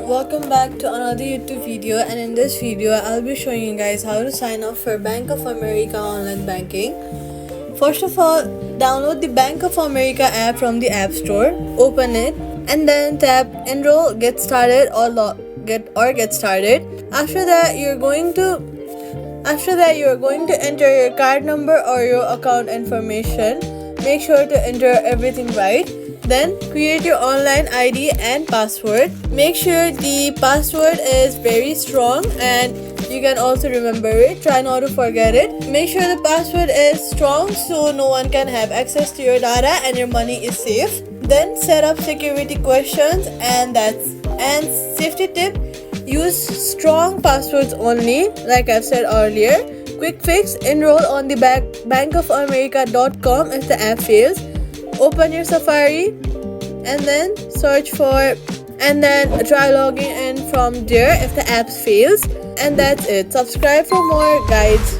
welcome back to another YouTube video, and in this video I'll be showing you guys how to sign up for Bank of America online banking. First of all, download the Bank of America app from the App Store, open it and then tap enroll, get started or get started. After that you're going to enter your card number or your account information. Make sure to enter everything right. Then create your online ID and password. Make sure the password is very strong and you can also remember it. Try not to forget it. Make sure the password is strong so no one can have access to your data and your money is safe. Then set up security questions and safety tip. Use strong passwords only, like I've said earlier. Quick fix: enroll on the bankofamerica.com if the app fails. Open your Safari and then try logging in from there if the app fails. And that's it. Subscribe for more guides.